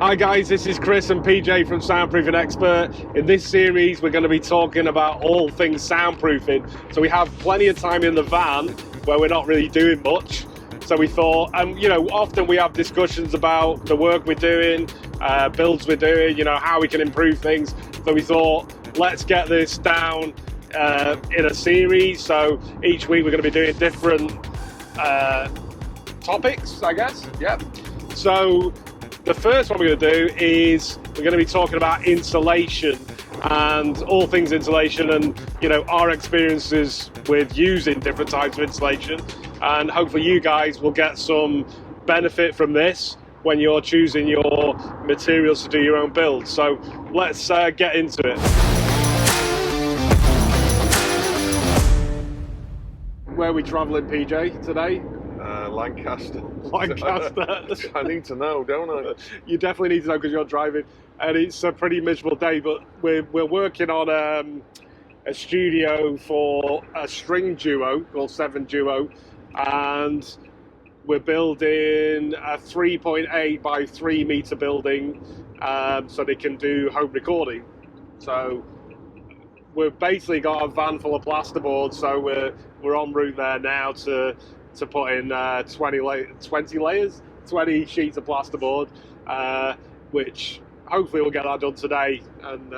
Hi guys, this is Chris and PJ from Soundproofing Expert. In this series we're going to be talking about all things soundproofing. So we have plenty of time in the van where we're not really doing much. So we thought, and often we have discussions about the work we're doing, builds we're doing, how we can improve things. So we thought, let's get this down in a series. So each week we're going to be doing different topics, I guess. Yep. So the first one we're going to do is we're going to be talking about insulation and all things insulation and our experiences with using different types of insulation, and hopefully you guys will get some benefit from this when you're choosing your materials to do your own build. So let's get into it. Where are we travelling, PJ, today? Lancaster. Lancaster. I need to know, don't I? You definitely need to know because you're driving, and it's a pretty miserable day. But we're working on a studio for a string duo called 7 Duo, and we're building a 3.8 by 3 meter building, so they can do home recording. So we've basically got a van full of plasterboard. So we're en route there now to put in 20 sheets of plasterboard, which hopefully we'll get that done today. And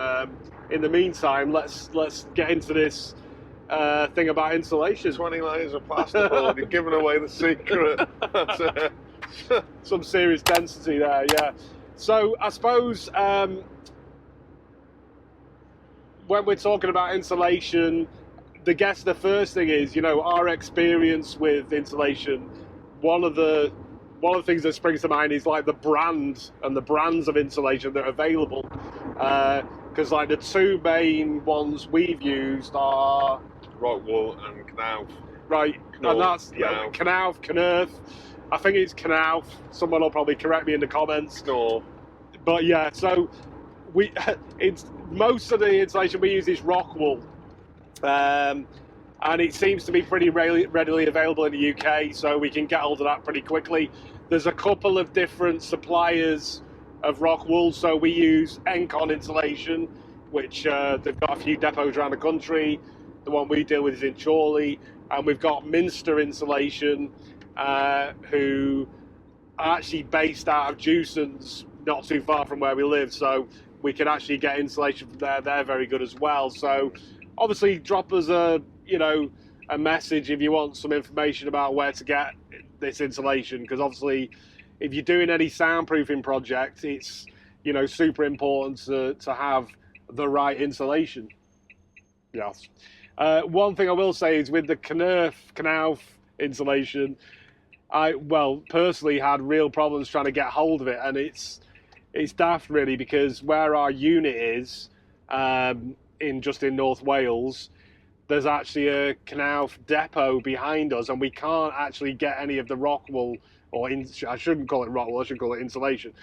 in the meantime, let's get into this thing about insulation. 20 layers of plasterboard. You've given away the secret. Some serious density there, yeah. So I suppose when we're talking about insulation, the first thing is, our experience with insulation. One of the things that springs to mind is like the brand and the brands of insulation that are available. Because like the two main ones we've used are Rockwool and Knauf. Right, and that's Knauf, Knerf. I think it's Knauf. Someone will probably correct me in the comments. No. But yeah, so it's most of the insulation we use is Rockwool. And it seems to be pretty readily available in the UK, so we can get hold of that pretty quickly. There's a couple of different suppliers of Rockwool, so we use Encon Insulation, which they've got a few depots around the country. The one we deal with is in Chorley, and we've got Minster Insulation, who are actually based out of Dewsons, not too far from where we live, so we can actually get insulation from there. They're very good as well. So obviously drop us a message if you want some information about where to get this insulation, because obviously if you're doing any soundproofing project, it's super important to have the right insulation. Yes. One thing I will say is with the Knauf insulation, I personally had real problems trying to get hold of it, and it's daft really, because where our unit is in North Wales, there's actually a Knauf depot behind us, and we can't actually get any of the Rockwool, I shouldn't call it Rockwool, I should call it insulation.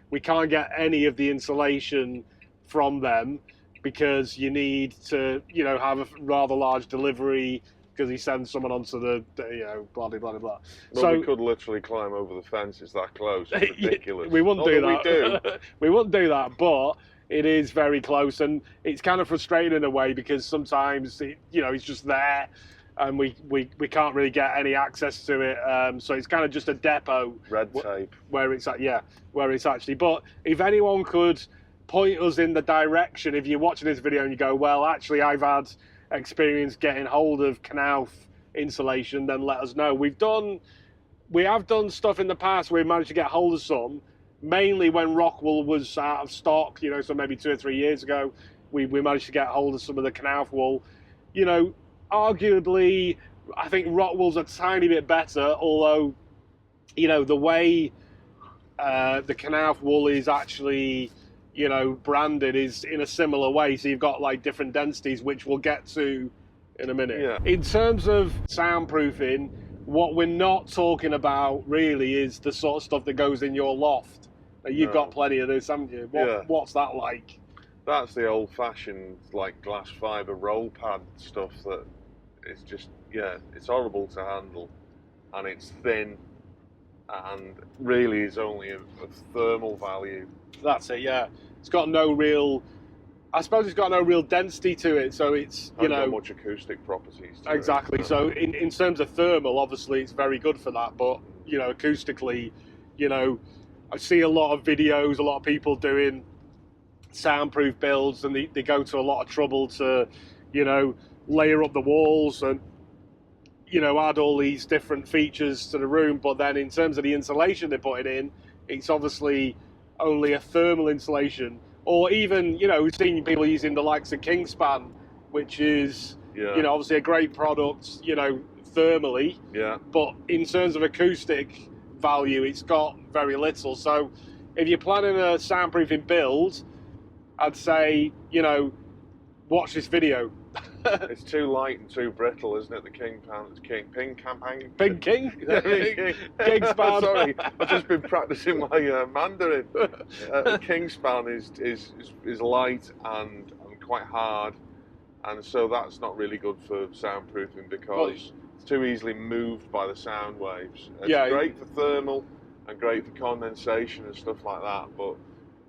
We can't get any of the insulation from them because you need to, have a rather large delivery, because he sends someone onto the, blah, blah, blah, blah. Well, so we could literally climb over the fence. It's that close. It's ridiculous. We wouldn't do that. We do. We wouldn't do that, but it is very close, and it's kind of frustrating in a way, because sometimes it's just there, and we can't really get any access to it. So it's kind of just a depot. Red tape. Where it's at, where it's actually. But if anyone could point us in the direction, if you're watching this video and you go, well, actually I've had experience getting hold of Knauf insulation, then let us know. We have done stuff in the past where we managed to get hold of some, mainly when Rockwool was out of stock, so maybe 2 or 3 years ago, we managed to get hold of some of the Knauf wool. Arguably, I think Rockwool's a tiny bit better, although, the way the Knauf wool is actually, branded is in a similar way. So you've got like different densities, which we'll get to in a minute. Yeah. In terms of soundproofing, what we're not talking about really is the sort of stuff that goes in your loft. You've got plenty of this, haven't you? What's that like? That's the old-fashioned like glass fibre roll pad stuff that is just, it's horrible to handle, and it's thin, and really is only of thermal value. That's it. Yeah, it's got no real. I suppose it's got no real density to it, so it's Not much acoustic properties. To exactly. It, so in terms of thermal, obviously it's very good for that, but acoustically, I see a lot of videos, a lot of people doing soundproof builds, and they go to a lot of trouble to, layer up the walls and add all these different features to the room. But then in terms of the insulation they're putting in, it's obviously only a thermal insulation. Or even, we've seen people using the likes of Kingspan, which is, obviously a great product, thermally. Yeah. But in terms of acoustic value, it's got very little. So if you're planning a soundproofing build, I'd say, watch this video. It's too light and too brittle, isn't it? The Kingspan. Kingspan. Sorry, I've just been practicing my Mandarin. Kingspan is light and quite hard, and so that's not really good for soundproofing because it's too easily moved by the sound waves. It's great for thermal and great for condensation and stuff like that, but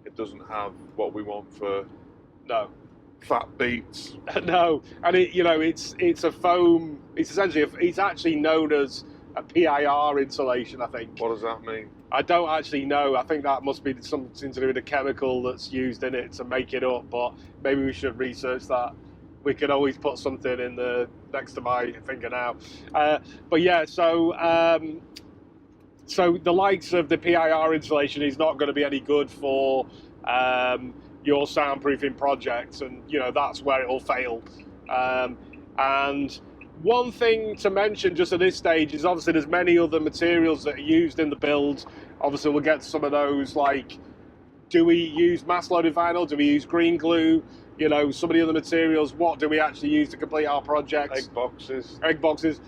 it doesn't have what we want for fat beats. No, and it's a foam. It's essentially it's actually known as a PIR insulation, I think. What does that mean? I don't actually know. I think that must be something to do with the chemical that's used in it to make it up. But maybe we should research that. We could always put something in the next to my finger now. But yeah, so the likes of the PIR insulation is not going to be any good for your soundproofing projects, and that's where it'll fail. And one thing to mention just at this stage is obviously there's many other materials that are used in the build. Obviously we'll get to some of those, like, do we use mass loaded vinyl, do we use green glue, some of the other materials, what do we actually use to complete our projects? Egg boxes.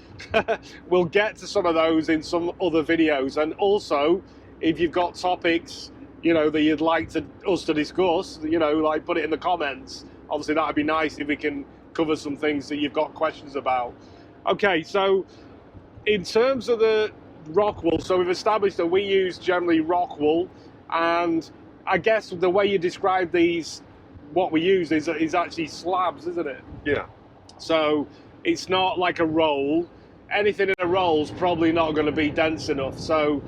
We'll get to some of those in some other videos. And also, if you've got topics that you'd like us to discuss, like put it in the comments. Obviously that'd be nice if we can cover some things that you've got questions about. Okay, so in terms of the rock wool, so we've established that we use generally rock wool, and I guess the way you describe these, what we use is actually slabs, isn't it? Yeah. So it's not like a roll. Anything in a roll is probably not going to be dense enough. So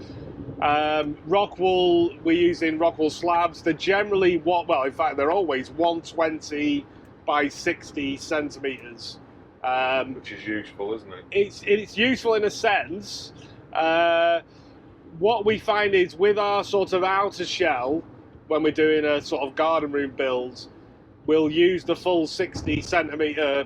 rock wool, we're using rock wool slabs. They're generally in fact, they're always 120 by 60 centimeters. Which is useful, isn't it? It's useful in a sense. What we find is with our sort of outer shell, when we're doing a sort of garden room build, we'll use the full 60 centimeter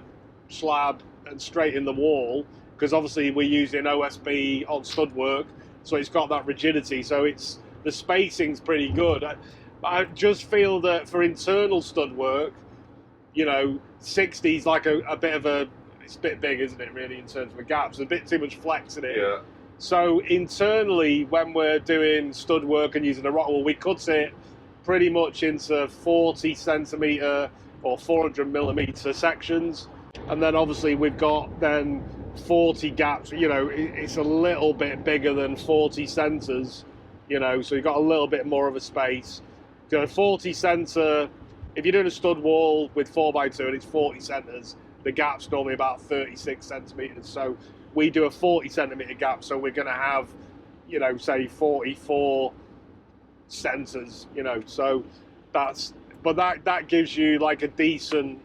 slab and straight in the wall, because obviously we're using OSB on stud work, so it's got that rigidity, so the spacing's pretty good. I just feel that for internal stud work, 60 is like a bit of it's a bit big, isn't it, really, in terms of the gaps? There's a bit too much flex in it. Yeah. So internally, when we're doing stud work and using the rock wool, we cut it pretty much into 40 centimeter or 400 millimeter sections, and then obviously we've got then 40 gaps. It's a little bit bigger than 40 centers, so you've got a little bit more of a space. 40 center, if you're doing a stud wall with 4x2 and it's 40 centers, the gap's normally about 36 centimeters. So we do a 40 centimeter gap, so we're going to have, say 44 centers, so that gives you like a decent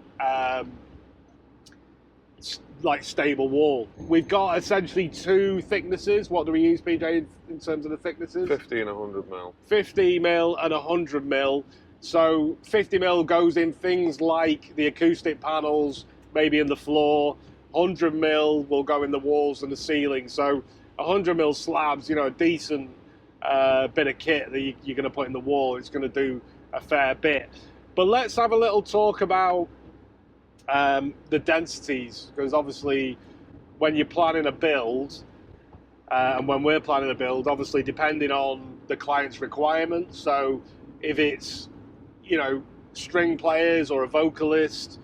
like stable wall. We've got essentially two thicknesses. What do we use, PJ, in terms of the thicknesses? 50 and 100 mil. 50 mil and 100 mil. So 50 mil goes in things like the acoustic panels, maybe in the floor. 100 mil will go in the walls and the ceiling. So 100 mil slabs, a decent bit of kit that you're going to put in the wall. It's going to do a fair bit. But let's have a little talk about the densities, because obviously when you're planning a build, and when we're planning a build, obviously depending on the client's requirements, so if it's string players or a vocalist,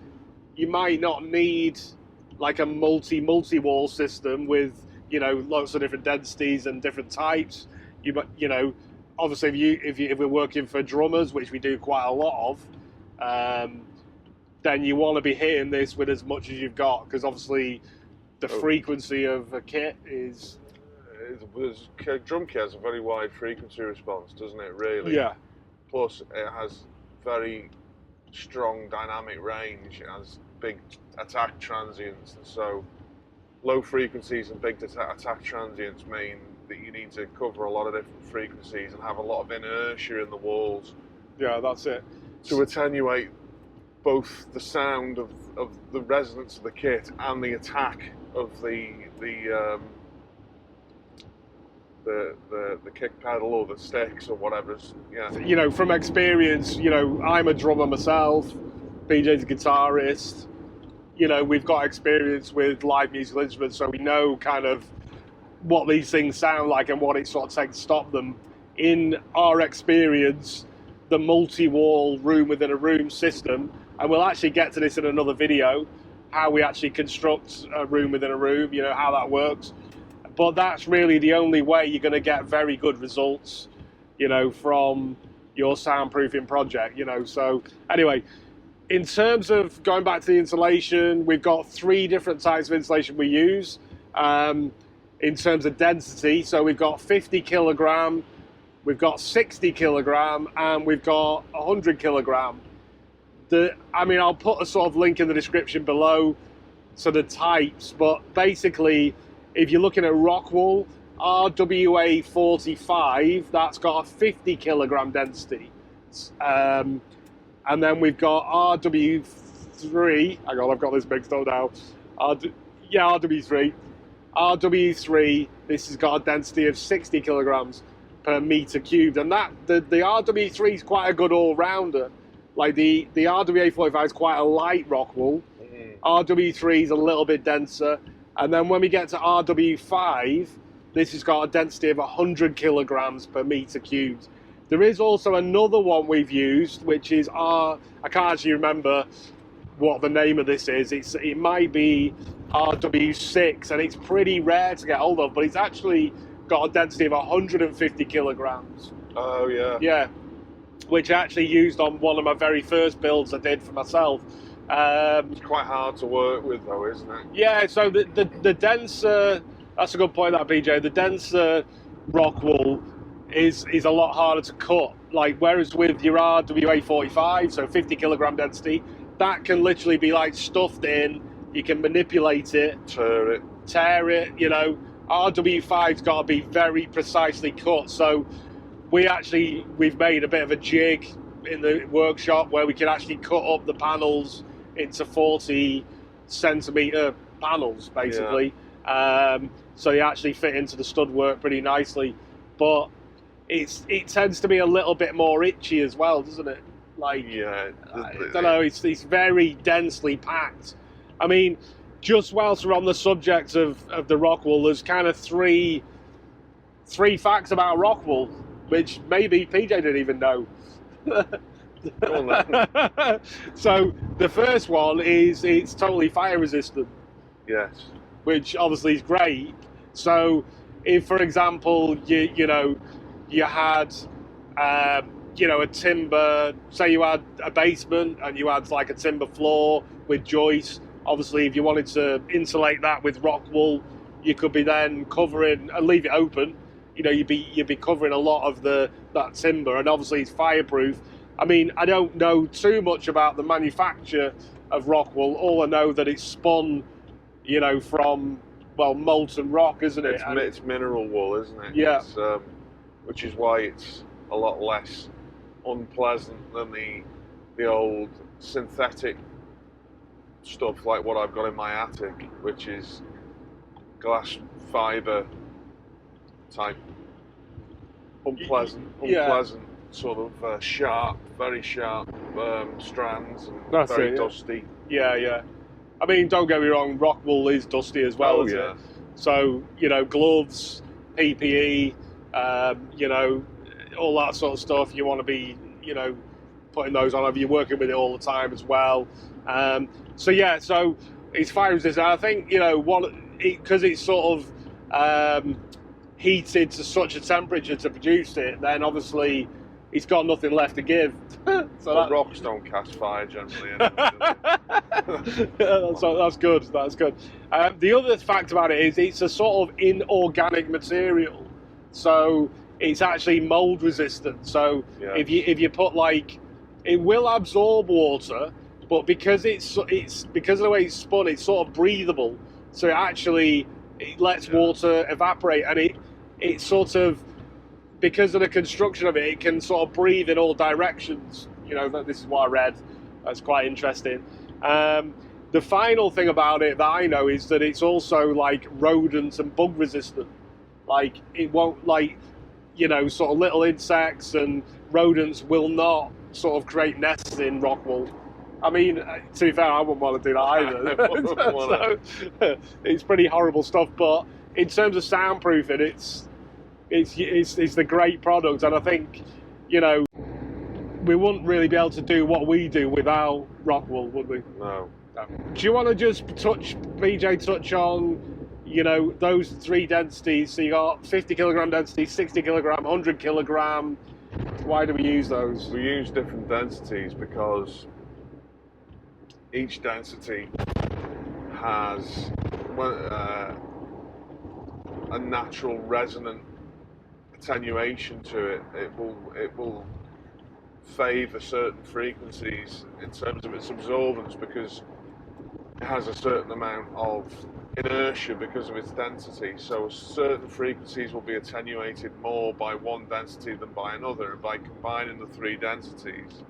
you might not need like a multi-wall system with lots of different densities and different types. you know, obviously if we're working for drummers, which we do quite a lot of, then you want to be hitting this with as much as you've got, because obviously the frequency of a kit is. Drum kit has a very wide frequency response, doesn't it? Really. Yeah. Plus, it has very strong dynamic range. It has big attack transients, and so low frequencies and big attack transients mean that you need to cover a lot of different frequencies and have a lot of inertia in the walls. Yeah, that's it. To attenuate both the sound of the resonance of the kit and the attack of the kick pedal or the sticks or whatever. Yeah. You know, from experience, you know, I'm a drummer myself, BJ's a guitarist. You know, we've got experience with live musical instruments, so we know kind of what these things sound like and what it sort of takes to stop them. In our experience, the multi-wall room within a room system, and we'll actually get to this in another video, how we actually construct a room within a room, you know, how that works. But that's really the only way you're going to get very good results, you know, from your soundproofing project, you know. So anyway, in terms of going back to the insulation, we've got 3 different types of insulation we use in terms of density. So we've got 50 kilogram, we've got 60 kilogram, and we've got 100 kilogram. I mean, I'll put a sort of link in the description below to the types, but basically, if you're looking at rock wool, RWA 45, that's got a 50 kilogram density. And then we've got RW3, hang on, I've got this mixed up now. RW3. RW3, this has got a density of 60 kilograms per meter cubed. And that the RW3 is quite a good all-rounder. Like the RWA 45 is quite a light rock wool. RW3 is a little bit denser. And then when we get to RW5, this has got a density of 100 kilograms per meter cubed. There is also another one we've used, which is I can't actually remember what the name of this is. It might be RW6, and it's pretty rare to get hold of, but it's actually got a density of 150 kilograms. Oh, yeah. Yeah, which I actually used on one of my very first builds I did for myself. It's quite hard to work with, though, isn't it? Yeah, so the denser, that's a good point, that BJ. The denser rock wool is a lot harder to cut. Like, whereas with your RWA 45, so 50 kilogram density, that can literally be like stuffed in. You can manipulate it, tear it. You know, RW5's got to be very precisely cut. So we've made a bit of a jig in the workshop where we can actually cut up the panels into 40 centimeter panels, basically. Yeah. So they actually fit into the stud work pretty nicely, but it tends to be a little bit more itchy as well, doesn't it? Like, yeah, I don't know. It's very densely packed. I mean, just whilst we're on the subject of the rock wool, there's kind of three facts about rock wool, which maybe PJ didn't even know. So the first one is it's totally fire resistant. Yes. Which obviously is great. So if, for example, you had a timber, say you had a basement and you had like a timber floor with joists, obviously if you wanted to insulate that with rock wool, you could be then covering and leave it open. You know, you'd be covering a lot of that timber, and obviously it's fireproof. I mean, I don't know too much about the manufacture of rock wool. All I know that it's spun, from molten rock, isn't it? It's mineral wool, isn't it? Yeah. Which is why it's a lot less unpleasant than the old synthetic stuff like what I've got in my attic, which is glass fibre type unpleasant sort of very sharp strands, and very dusty. Yeah. I mean, don't get me wrong, rock wool is dusty as well, isn't it? So, gloves, PPE, all that sort of stuff, you want to be, putting those on if you're working with it all the time as well. So it's fire resistant. I think, because it's sort of heated to such a temperature to produce it, then obviously it's got nothing left to give. So rocks don't catch fire generally. That's good. That's good. The other fact about it is it's a sort of inorganic material, so it's actually mold resistant. So if you put it will absorb water, but because it's because of the way it's spun, it's sort of breathable. So it lets water evaporate, and it sort of, because of the construction of it, it can sort of breathe in all directions. This is what I read. That's quite interesting. The final thing about it that I know is that it's also rodent and bug resistant. It won't sort of little insects and rodents will not sort of create nests in rock wool. I mean, to be fair, I wouldn't want to do that either. So, it's pretty horrible stuff. But in terms of soundproofing, it's the great product, and I think we wouldn't really be able to do what we do without rock wool, would we? No. Do you want to just touch on those three densities? So you got 50 kilogram density, 60 kilogram, 100 kilogram. Why do we use those? We use different densities because each density has a natural resonant attenuation to it. It will favour certain frequencies in terms of its absorbance because it has a certain amount of inertia because of its density. So certain frequencies will be attenuated more by one density than by another, and by combining the three densities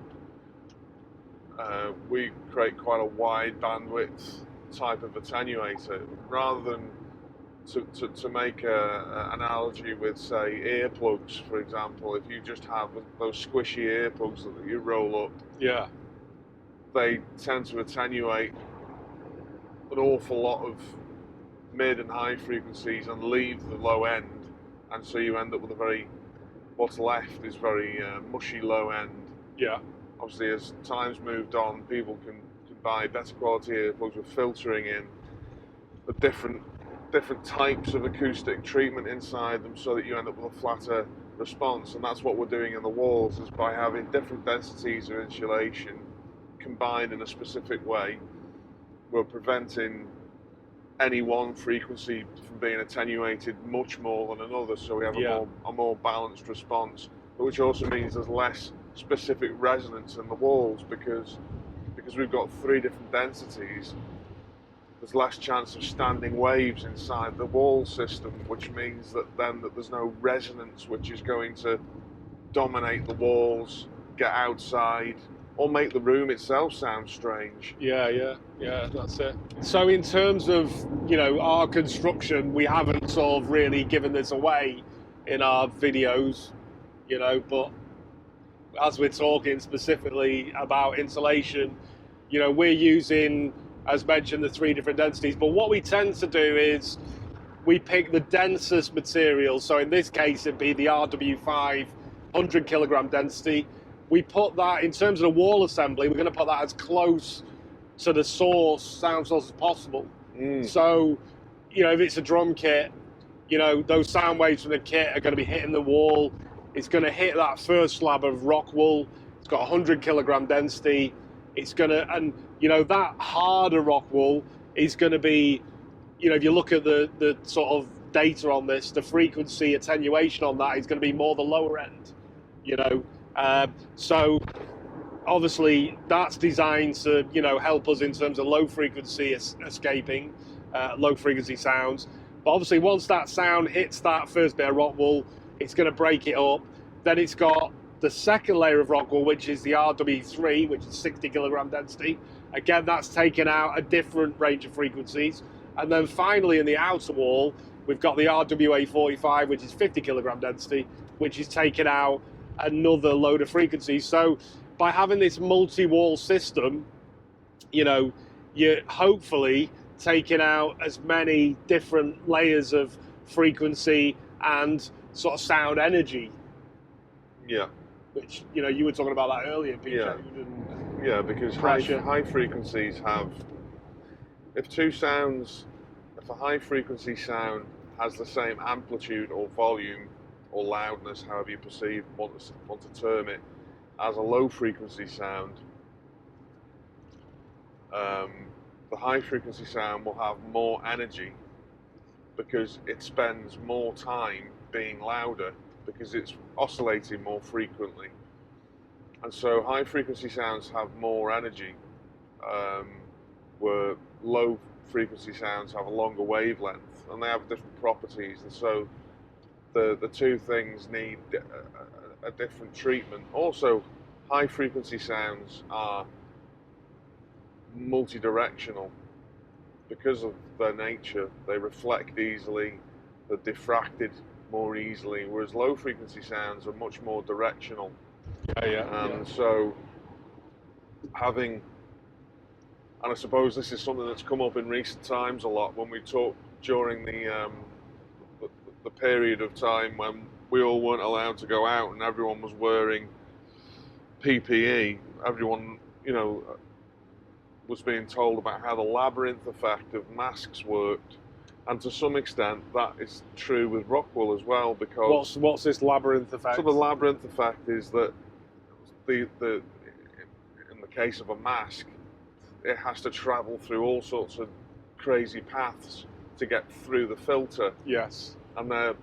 we create quite a wide bandwidth type of attenuator. Rather than to make an analogy with, say, earplugs, for example, if you just have those squishy earplugs that you roll up, they tend to attenuate an awful lot of mid and high frequencies and leave the low end, and so you end up with what's left is very mushy low end. Obviously, as time's moved on, people can buy better quality earplugs with filtering in, but different types of acoustic treatment inside them, so that you end up with a flatter response. And that's what we're doing in the walls, is by having different densities of insulation combined in a specific way, we're preventing any one frequency from being attenuated much more than another, so we have a more balanced response, but which also means there's less specific resonance in the walls because we've got three different densities. There's less chance of standing waves inside the wall system, which means that there's no resonance which is going to dominate the walls, get outside, or make the room itself sound strange. Yeah, that's it. So in terms of, our construction, we haven't sort of really given this away in our videos, but as we're talking specifically about insulation, we're using, as mentioned, the three different densities. But what we tend to do is we pick the densest material. So in this case, it'd be the RW5 100 kilogram density. We put that, in terms of the wall assembly, we're going to put that as close to the sound source as possible. So, if it's a drum kit, those sound waves from the kit are going to be hitting the wall. It's going to hit that first slab of rock wool. It's got 100 kilogram density. It's going to, and that harder rock wool is going to be, if you look at the sort of data on this, the frequency attenuation on that is going to be more the lower end, so obviously that's designed to, help us in terms of low frequency escaping, low frequency sounds. But obviously once that sound hits that first bit of rock wool, it's going to break it up. Then it's got the second layer of rock wool, which is the RW3, which is 60 kilogram density. Again, that's taken out a different range of frequencies. And then finally in the outer wall, we've got the RWA45, which is 50 kilogram density, which is taken out another load of frequencies. So by having this multi-wall system, you're hopefully taking out as many different layers of frequency and sort of sound energy. Which, you were talking about that earlier, Peter. Because high frequencies have, if a high frequency sound has the same amplitude or volume or loudness, however you want to term it, as a low frequency sound. The high frequency sound will have more energy because it spends more time being louder because it's oscillating more frequently. And so high frequency sounds have more energy, where low frequency sounds have a longer wavelength, and they have different properties, and so the two things need a different treatment. Also, high frequency sounds are multi-directional because of their nature. They reflect easily, they're diffracted more easily, whereas low frequency sounds are much more directional. So having, and I suppose this is something that's come up in recent times a lot when we talk during the period of time when we all weren't allowed to go out and everyone was wearing PPE. Everyone, you know, was being told about how the Labyrinth Effect of masks worked, and to some extent that is true with Rockwool as well, because what's this Labyrinth Effect? So the Labyrinth Effect is that in the case of a mask, it has to travel through all sorts of crazy paths to get through the filter. Yes. And the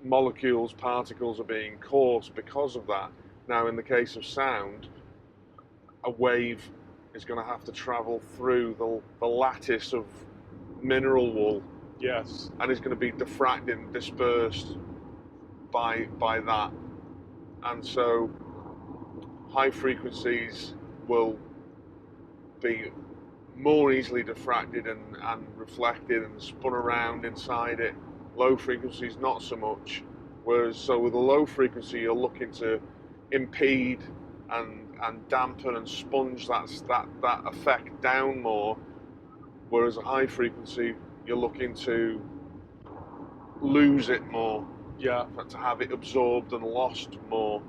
molecules, particles are being caught because of that. Now, in the case of sound, a wave is going to have to travel through the lattice of mineral wool. Yes. And it's going to be diffracted and dispersed by that. And so high frequencies will be more easily diffracted and reflected and spun around inside it. Low frequencies not so much. Whereas, so with a low frequency, you're looking to impede and dampen and sponge that effect down more. Whereas a high frequency, you're looking to lose it more. Yeah. To have it absorbed and lost more.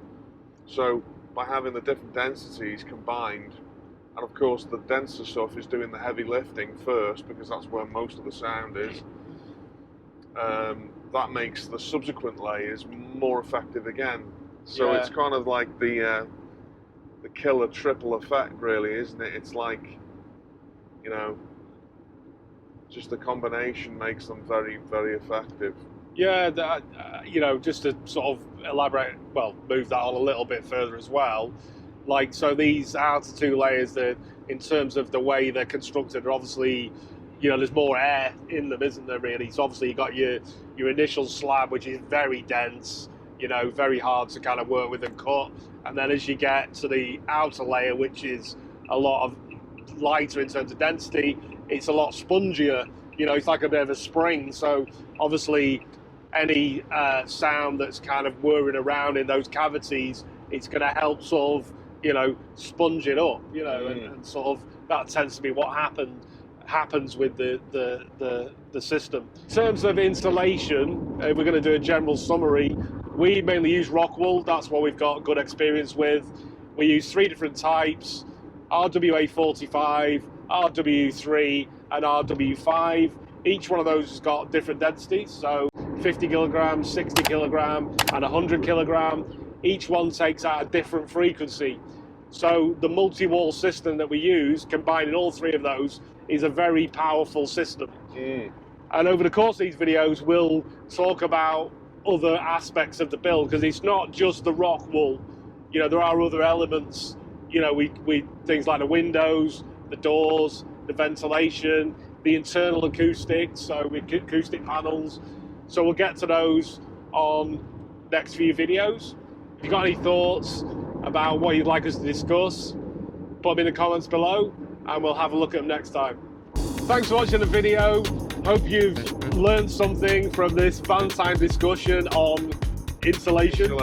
So by having the different densities combined, and of course the denser stuff is doing the heavy lifting first because that's where most of the sound is, that makes the subsequent layers more effective again. So it's kind of like the killer triple effect, really, isn't it? It's like, you know, just the combination makes them very, very effective. Yeah, you know, just to sort of elaborate, well, move that on a little bit further as well. Like, so these outer two layers, that in terms of the way they're constructed, are obviously, you know, there's more air in them, isn't there, really? So obviously you got your initial slab, which is very dense, you know, very hard to kind of work with and cut. And then as you get to the outer layer, which is a lot of lighter in terms of density, it's a lot spongier. You know, it's like a bit of a spring. So obviously any sound that's kind of whirring around in those cavities, it's going to help sort of, you know, sponge it up, you know, and sort of that tends to be what happens with the system. In terms of installation, we're going to do a general summary. We mainly use Rockwool. That's what we've got good experience with. We use 3 different types: RWA45, RW3, and RW5. Each one of those has got different densities, so 50 kilograms, 60 kilogram, and 100 kilogram. Each one takes out a different frequency. So the multi-wall system that we use, combining all 3 of those, is a very powerful system. And over the course of these videos, we'll talk about other aspects of the build, because it's not just the Rockwool. You know, there are other elements. You know, we things like the windows, the doors, the ventilation, the internal acoustics, so with acoustic panels. So we'll get to those on next few videos. If you've got any thoughts about what you'd like us to discuss, put them in the comments below and we'll have a look at them next time. Thanks for watching the video. Hope you've learned something from this Valentine discussion on insulation. In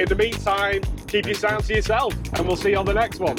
the meantime, keep your sound to yourself and we'll see you on the next one.